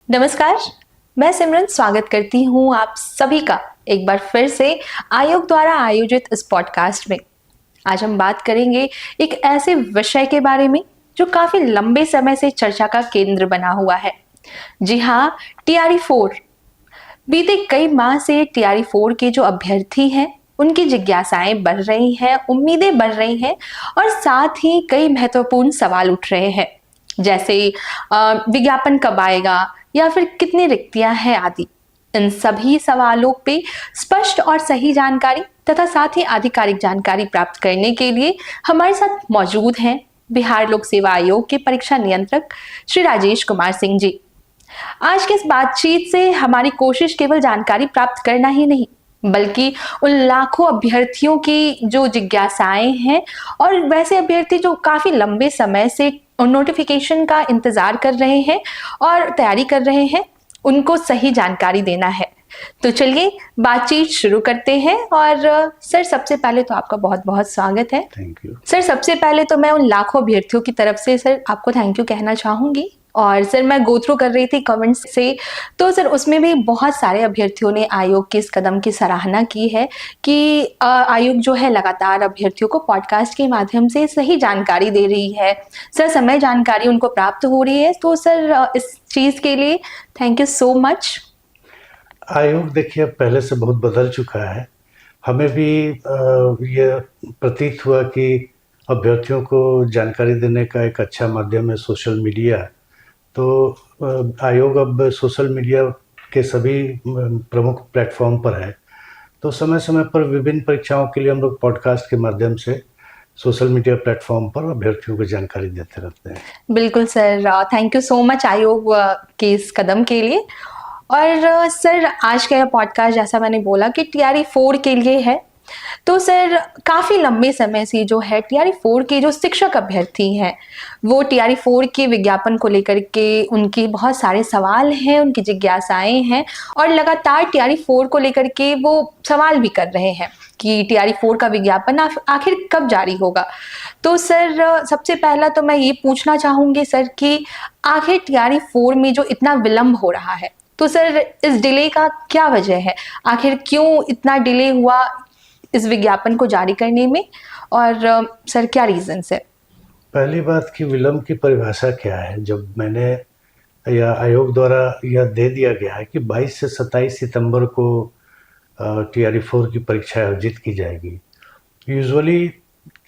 नमस्कार। मैं सिमरन स्वागत करती हूँ आप सभी का एक बार फिर से आयोग द्वारा आयोजित इस पॉडकास्ट में। आज हम बात करेंगे एक ऐसे विषय के बारे में जो काफी लंबे समय से चर्चा का केंद्र बना हुआ है। जी हाँ, टीआरई 4। बीते कई माह से टीआरई 4 के जो अभ्यर्थी हैं उनकी जिज्ञासाएं बढ़ रही हैं, उम्मीदें बढ़ रही हैं और साथ ही कई महत्वपूर्ण सवाल उठ रहे हैं, जैसे विज्ञापन कब आएगा या फिर कितनी रिक्तियां हैं आदि। इन सभी सवालों पे स्पष्ट और सही जानकारी तथा साथ ही आधिकारिक जानकारी प्राप्त करने के लिए हमारे साथ मौजूद हैं बिहार लोक सेवा आयोग के परीक्षा नियंत्रक श्री राजेश कुमार सिंह जी। आज की इस बातचीत से हमारी कोशिश केवल जानकारी प्राप्त करना ही नहीं, बल्कि उन लाखों अभ्यर्थियों की जो जिज्ञासाएं हैं और वैसे अभ्यर्थी जो काफी लंबे समय से नोटिफिकेशन का इंतजार कर रहे हैं और तैयारी कर रहे हैं, उनको सही जानकारी देना है। तो चलिए बातचीत शुरू करते हैं। और सर, सबसे पहले तो आपका बहुत बहुत स्वागत है। थैंक यू सर, सबसे पहले तो मैं उन लाखों अभ्यर्थियों की तरफ से सर आपको थैंक यू कहना चाहूंगी। और सर, मैं गो थ्रू कर रही थी कमेंट्स से, तो सर उसमें भी बहुत सारे अभ्यर्थियों ने आयोग के इस कदम की सराहना की है कि आयोग जो है लगातार अभ्यर्थियों को पॉडकास्ट के माध्यम से सही जानकारी दे रही है, सर समय जानकारी उनको प्राप्त हो रही है। तो सर इस चीज़ के लिए थैंक यू सो मच। आयोग देखिए पहले से बहुत बदल चुका है। हमें भी ये प्रतीत हुआ कि अभ्यर्थियों को जानकारी देने का एक अच्छा माध्यम है सोशल मीडिया। तो आयोग अब सोशल मीडिया के सभी प्रमुख प्लेटफॉर्म पर है। तो समय समय पर विभिन्न परीक्षाओं के लिए हम लोग पॉडकास्ट के माध्यम से सोशल मीडिया प्लेटफॉर्म पर अभ्यर्थियों को जानकारी देते रहते हैं। बिल्कुल sir, thank you so much आयोग के इस कदम के लिए। और सर, आज का यह पॉडकास्ट जैसा मैंने बोला कि टीआरई 4 के लिए है। तो सर काफ़ी लंबे समय से जो है टीआरई 4 के जो शिक्षक अभ्यर्थी हैं वो टीआरई 4 के विज्ञापन को लेकर के उनकी बहुत सारे सवाल हैं, उनकी जिज्ञासाएं हैं और लगातार टीआरई 4 को लेकर के वो सवाल भी कर रहे हैं कि टीआरई 4 का विज्ञापन आखिर कब जारी होगा। तो सर सबसे पहला तो मैं ये पूछना चाहूँगी सर कि आखिर टीआरई 4 में जो इतना विलम्ब हो रहा है, तो सर इस डिले का क्या वजह है? आखिर क्यों इतना डिले हुआ इस विज्ञापन को जारी करने में? और सर क्या रीजंस है? पहली बात कि विलम्ब की परिभाषा क्या है। जब मैंने या आयोग द्वारा यह दे दिया गया है कि 22 से 27 सितंबर को टीआरई 4 की परीक्षा आयोजित की जाएगी। यूजुअली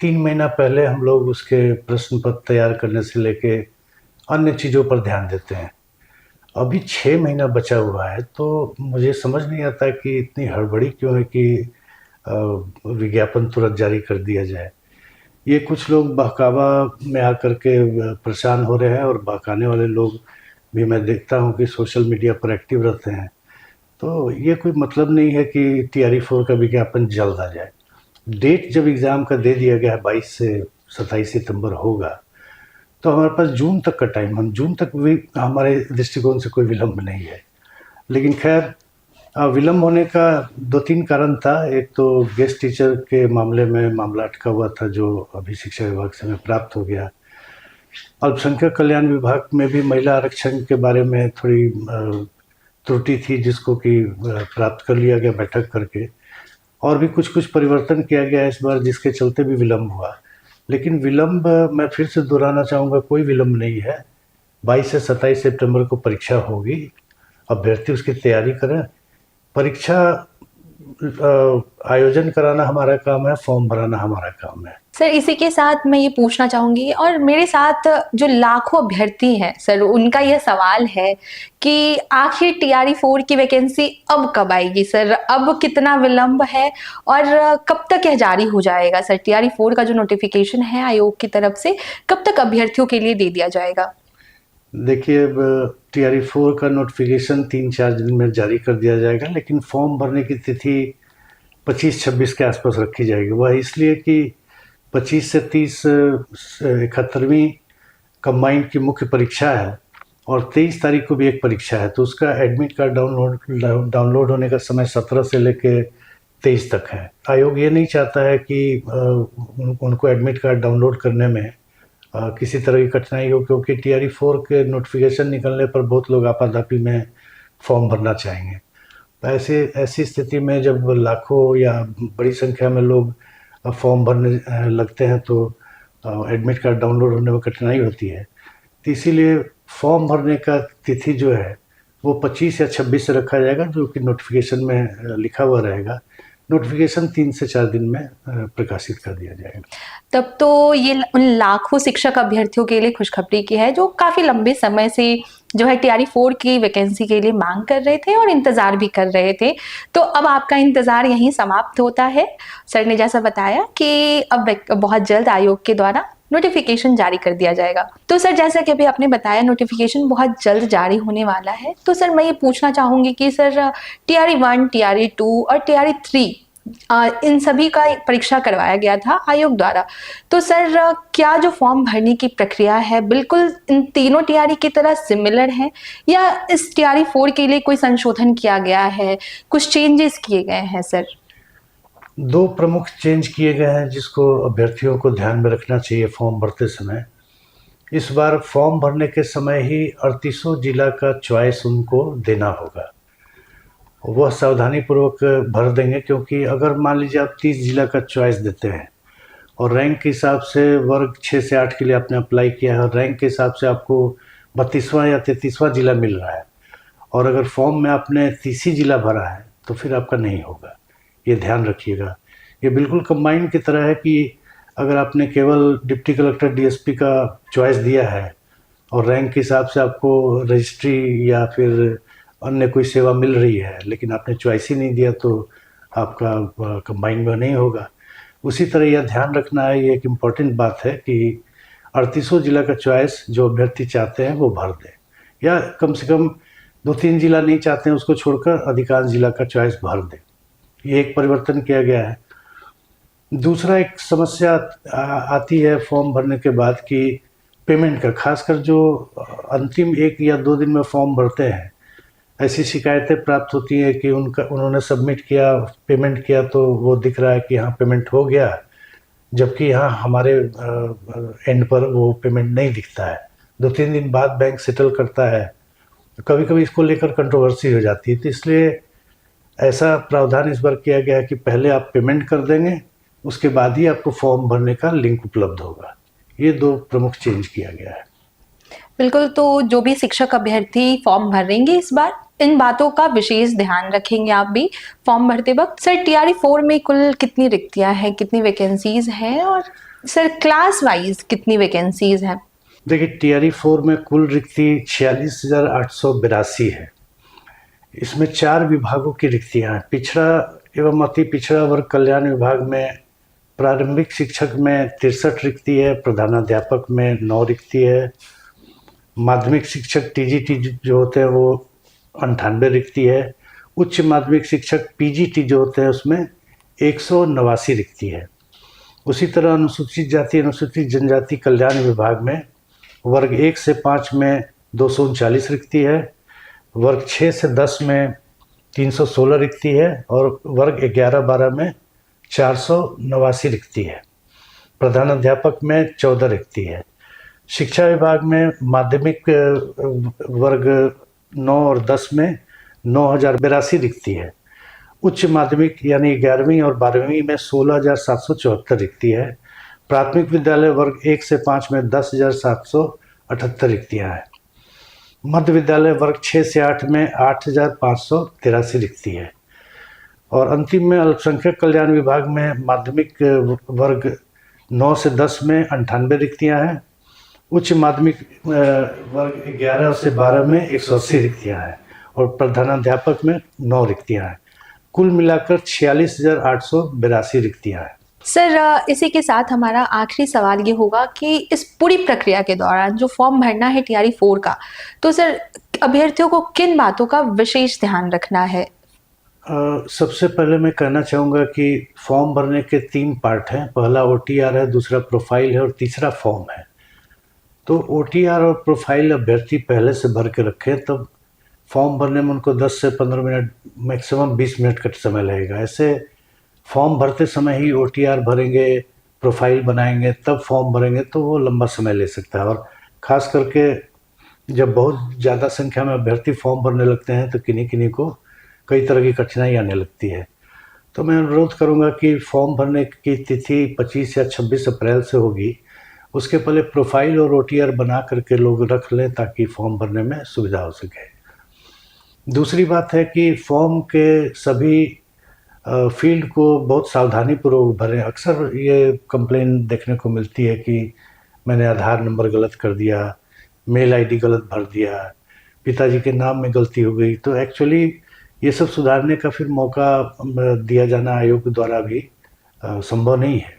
3 महीना पहले हम लोग उसके प्रश्न पत्र तैयार करने से लेके अन्य चीज़ों पर ध्यान देते हैं। अभी 6 महीना बचा हुआ है, तो मुझे समझ नहीं आता कि इतनी हड़बड़ी क्यों है कि विज्ञापन तुरंत जारी कर दिया जाए। ये कुछ लोग बहकावा में आकर के परेशान हो रहे हैं और बहकाने वाले लोग भी मैं देखता हूँ कि सोशल मीडिया पर एक्टिव रहते हैं। तो ये कोई मतलब नहीं है कि टीआरई 4 का विज्ञापन जल्द आ जाए। डेट जब एग्ज़ाम का दे दिया गया है 22 से 27 सितंबर होगा, तो हमारे पास जून तक का टाइम, हम जून तक भी हमारे दृष्टिकोण से कोई विलम्ब नहीं है। लेकिन खैर विलम्ब होने का 2-3 कारण था। एक तो गेस्ट टीचर के मामले में मामला अटका हुआ था जो अभी शिक्षा विभाग से हमें प्राप्त हो गया। अल्पसंख्यक कल्याण विभाग में भी महिला आरक्षण के बारे में थोड़ी त्रुटि थी जिसको कि प्राप्त कर लिया गया बैठक करके, और भी कुछ परिवर्तन किया गया इस बार जिसके चलते भी विलम्ब हुआ। लेकिन विलम्ब, मैं फिर से दोहराना चाहूँगा, कोई विलम्ब नहीं है। 22 से 27 सितंबर को परीक्षा होगी, अभ्यर्थी उसकी तैयारी करें। परीक्षा आयोजन कराना हमारा काम है, फॉर्म भराना हमारा काम है। सर इसी के साथ मैं ये पूछना चाहूंगी, और मेरे साथ जो लाखों अभ्यर्थी हैं सर, उनका यह सवाल है कि आखिर टीआरई 4 की वैकेंसी अब कब आएगी सर? अब कितना विलंब है और कब तक यह जारी हो जाएगा सर? टीआरई 4 का जो नोटिफिकेशन है आयोग की तरफ से कब तक अभ्यर्थियों के लिए दे दिया जाएगा? देखिए, अब टीआरई 4 का नोटिफिकेशन 3-4 दिन में जारी कर दिया जाएगा, लेकिन फॉर्म भरने की तिथि 25-26 के आसपास रखी जाएगी। वह इसलिए कि 25 से 30 71वीं कंबाइंड की मुख्य परीक्षा है और 23 तारीख को भी एक परीक्षा है, तो उसका एडमिट कार्ड डाउनलोड होने का समय 17 से लेके 23 तक है। आयोग ये नहीं चाहता है कि उनको एडमिट कार्ड डाउनलोड करने में किसी तरह की कठिनाई हो, क्योंकि TRE 4 के नोटिफिकेशन निकलने पर बहुत लोग आपाधापी में फॉर्म भरना चाहेंगे। तो ऐसे ऐसी स्थिति में जब लाखों या बड़ी संख्या में लोग फॉर्म भरने लगते हैं तो एडमिट कार्ड डाउनलोड होने में कठिनाई होती है। तो इसीलिए फॉर्म भरने का तिथि जो है वो 25 या 26 से रखा जाएगा, जो कि नोटिफिकेशन में लिखा हुआ रहेगा। नोटिफिकेशन 3 से 4 दिन में प्रकाशित कर दिया जाएगा। तब तो ये उन लाखों शिक्षक अभ्यर्थियों के लिए खुशखबरी की है जो काफी लंबे समय से जो है TRE 4 की वैकेंसी के लिए मांग कर रहे थे और इंतजार भी कर रहे थे। तो अब आपका इंतजार यहीं समाप्त होता है। सर ने जैसा बताया कि अब बहुत जल्द आयोग के द्वारा नोटिफिकेशन जारी कर दिया जाएगा। तो सर जैसा कि अभी आपने बताया नोटिफिकेशन बहुत जल्द जारी होने वाला है, तो सर मैं ये पूछना चाहूंगी कि सर TRE 1, TRE 2 और TRE 3 इन सभी का एक परीक्षा करवाया गया था आयोग द्वारा। तो सर क्या जो फॉर्म भरने की प्रक्रिया है बिल्कुल इन तीनों TRE की तरह सिमिलर है या इस TRE 4 के लिए कोई संशोधन किया गया है, कुछ चेंजेस किए गए हैं सर? 2 प्रमुख चेंज किए गए हैं जिसको अभ्यर्थियों को ध्यान में रखना चाहिए फॉर्म भरते समय। इस बार फॉर्म भरने के समय ही 38 जिला का चॉइस उनको देना होगा। वह सावधानीपूर्वक भर देंगे, क्योंकि अगर मान लीजिए आप 30 जिला का चॉइस देते हैं और रैंक के हिसाब से वर्ग 6 से 8 के लिए आपने अप्लाई किया है और रैंक के हिसाब से आपको 32वां या 33वां जिला मिल रहा है और अगर फॉर्म में आपने 30 ही जिला भरा है तो फिर आपका नहीं होगा। ये ध्यान रखिएगा। ये बिल्कुल कंबाइन की तरह है कि अगर आपने केवल डिप्टी कलेक्टर DSP का चॉइस दिया है और रैंक के हिसाब से आपको रजिस्ट्री या फिर अन्य कोई सेवा मिल रही है लेकिन आपने चॉइस ही नहीं दिया तो आपका कंबाइन में नहीं होगा। उसी तरह यह ध्यान रखना है, ये एक इम्पॉर्टेंट बात है कि 38 जिला का चॉइस जो अभ्यर्थी चाहते हैं वो भर दें, या कम से कम 2-3 जिला नहीं चाहते हैं उसको छोड़कर अधिकांश जिला का चॉइस भर दें। ये एक परिवर्तन किया गया है। दूसरा एक समस्या आती है फॉर्म भरने के बाद कि पेमेंट का, खासकर जो अंतिम 1 या 2 दिन में फॉर्म भरते हैं, ऐसी शिकायतें प्राप्त होती हैं कि उन्होंने सबमिट किया, पेमेंट किया तो वो दिख रहा है कि हाँ पेमेंट हो गया, जबकि यहाँ हमारे एंड पर वो पेमेंट नहीं दिखता है। 2-3 दिन बाद बैंक सेटल करता है। कभी कभी इसको लेकर कंट्रोवर्सी हो जाती है, तो इसलिए ऐसा प्रावधान इस बार किया गया है कि पहले आप पेमेंट कर देंगे, उसके बाद ही आपको फॉर्म भरने का लिंक उपलब्ध होगा। ये 2 प्रमुख चेंज किया गया है। बिल्कुल, तो जो भी शिक्षक अभ्यर्थी फॉर्म भरेंगे इस बार इन बातों का विशेष ध्यान रखेंगे आप भी फॉर्म भरते वक्त। सर TRE 4 में कुल कितनी रिक्तियां हैं, कितनी वैकेंसीज हैं और सर क्लास वाइज कितनी वैकेंसीज हैं? देखिए TRE 4 में कुल रिक्ति 46,882 है। इसमें 4 विभागों की रिक्तियां हैं। पिछड़ा एवं अति पिछड़ा वर्ग कल्याण विभाग में प्रारंभिक शिक्षक में 63 रिक्ति है, प्रधानाध्यापक में 9 रिक्ति है, माध्यमिक शिक्षक TGT जो होते हैं वो 98 रिक्ति है, उच्च माध्यमिक शिक्षक PGT जो होते हैं उसमें 189 रिक्ति है। उसी तरह अनुसूचित जाति अनुसूचित जनजाति कल्याण विभाग में वर्ग 1 से 5 में 239 रिक्ति है, वर्ग 6 से 10 में 316 रिक्ति है और वर्ग 11-12 में 489 रिक्ति है। प्रधानाध्यापक में 14 रिक्ति है। शिक्षा विभाग में माध्यमिक वर्ग 9 और 10 में 9,082 रिक्ति है। उच्च माध्यमिक यानी 11वीं और 12वीं में 16,774 रिक्ति है। प्राथमिक विद्यालय वर्ग 1 से 5 में 10,778 रिक्तियाँ हैं। मध्य विद्यालय वर्ग 6 से 8 में 8,583 रिक्ति है। और अंतिम में अल्पसंख्यक कल्याण विभाग में माध्यमिक वर्ग 9 से 10 में 98 रिक्तियाँ हैं। उच्च माध्यमिक वर्ग 11 से 12 में 180 रिक्तियाँ हैं और प्रधानाध्यापक में 9 रिक्तियाँ हैं। कुल मिलाकर 46,882 रिक्तियाँ हैं। सर इसी के साथ हमारा आखिरी सवाल ये होगा कि इस पूरी प्रक्रिया के दौरान जो फॉर्म भरना है TRE 4 का, तो सर अभ्यर्थियों को किन बातों का विशेष ध्यान रखना है? सबसे पहले मैं कहना चाहूँगा कि फॉर्म भरने के 3 पार्ट हैं। पहला OTR है, दूसरा प्रोफाइल है और तीसरा फॉर्म है। तो OTR और प्रोफाइल अभ्यर्थी पहले से भर के रखें, तब फॉर्म भरने में उनको 10 से 15 मिनट, मैक्सिमम 20 मिनट का समय लगेगा। ऐसे फॉर्म भरते समय ही OTR भरेंगे, प्रोफाइल बनाएंगे तब फॉर्म भरेंगे तो वो लंबा समय ले सकता है। और ख़ास करके जब बहुत ज़्यादा संख्या में अभ्यर्थी फॉर्म भरने लगते हैं तो किन्हीं किन्हीं को कई तरह की कठिनाई आने लगती है। तो मैं अनुरोध करूंगा कि फॉर्म भरने की तिथि 25 या 26 अप्रैल से होगी। उसके पहले प्रोफाइल और ओटीआर बना करके लोग रख लें ताकि फॉर्म भरने में सुविधा हो सके। दूसरी बात है कि फॉर्म के सभी फील्ड को बहुत सावधानीपूर्वक भरें। अक्सर ये कंप्लेन देखने को मिलती है कि मैंने आधार नंबर गलत कर दिया, मेल आईडी गलत भर दिया, पिताजी के नाम में गलती हो गई। तो एक्चुअली ये सब सुधारने का फिर मौका दिया जाना आयोग द्वारा भी संभव नहीं है।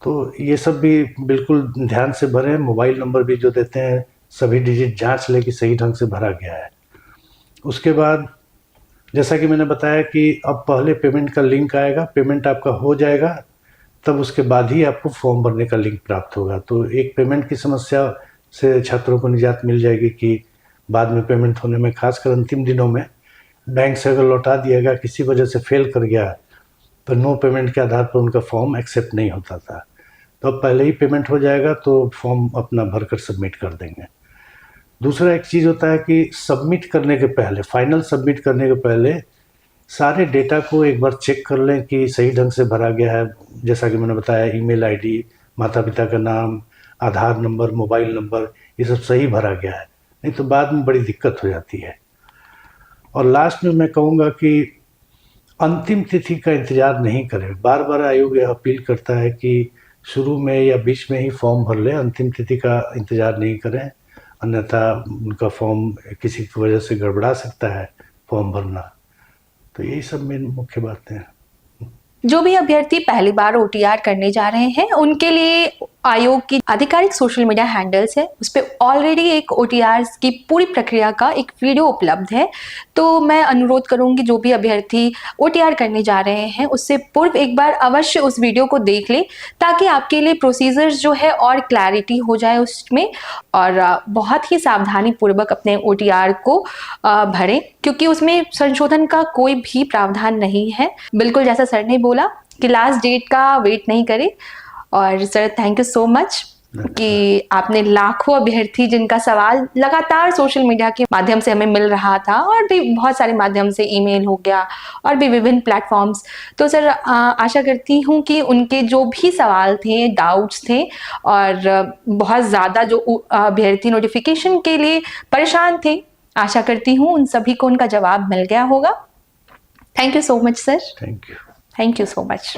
तो ये सब भी बिल्कुल ध्यान से भरें। मोबाइल नंबर भी जो देते हैं सभी डिजिट जांच लें कि सही ढंग से भरा गया है। उसके बाद जैसा कि मैंने बताया कि अब पहले पेमेंट का लिंक आएगा, पेमेंट आपका हो जाएगा तब उसके बाद ही आपको फॉर्म भरने का लिंक प्राप्त होगा। तो एक पेमेंट की समस्या से छात्रों को निजात मिल जाएगी कि बाद में पेमेंट होने में, खासकर अंतिम दिनों में बैंक से अगर लौटा दिया गया, किसी वजह से फेल कर गया तो नो पेमेंट के आधार पर उनका फॉर्म एक्सेप्ट नहीं होता था। तो अब पहले ही पेमेंट हो जाएगा तो फॉर्म अपना भरकर सबमिट कर देंगे। दूसरा एक चीज़ होता है कि सबमिट करने के पहले, फाइनल सबमिट करने के पहले सारे डेटा को एक बार चेक कर लें कि सही ढंग से भरा गया है। जैसा कि मैंने बताया, ईमेल आईडी, माता पिता का नाम, आधार नंबर, मोबाइल नंबर, ये सब सही भरा गया है, नहीं तो बाद में बड़ी दिक्कत हो जाती है। और लास्ट में मैं कहूँगा कि अंतिम तिथि का इंतज़ार नहीं करें। बार बार आयोग यह अपील करता है कि शुरू में या बीच में ही फॉर्म भर लें, अंतिम तिथि का इंतज़ार नहीं करें, अन्यथा उनका फॉर्म किसी की वजह से गड़बड़ा सकता है फॉर्म भरना। तो यही सब मेन मुख्य बातें हैं। जो भी अभ्यर्थी पहली बार ओटीआर करने जा रहे हैं उनके लिए आयोग की आधिकारिक सोशल मीडिया हैंडल्स है, उस पर ऑलरेडी एक ओटीआर की पूरी प्रक्रिया का एक वीडियो उपलब्ध है। तो मैं अनुरोध करूंगी जो भी अभ्यर्थी ओटीआर करने जा रहे हैं उससे पूर्व एक बार अवश्य उस वीडियो को देख ले, ताकि आपके लिए प्रोसीजर्स जो है और क्लैरिटी हो जाए उसमें, और बहुत ही सावधानी पूर्वक अपने ओटीआर को भरें, क्योंकि उसमें संशोधन का कोई भी प्रावधान नहीं है। बिल्कुल जैसा सर ने बोला कि लास्ट डेट का वेट नहीं करें। और sir thank you so much कि आपने लाखों अभ्यर्थी जिनका सवाल लगातार सोशल मीडिया के माध्यम से हमें मिल रहा था और भी बहुत सारे माध्यम से, ईमेल हो गया और भी विभिन्न प्लेटफॉर्म्स, तो सर आशा करती हूँ कि उनके जो भी सवाल थे, डाउट्स थे, और बहुत ज़्यादा जो अभ्यर्थी नोटिफिकेशन के लिए परेशान थे, आशा करती हूँ उन सभी को उनका जवाब मिल गया होगा। Thank you so much sir. Thank you. Thank you so much.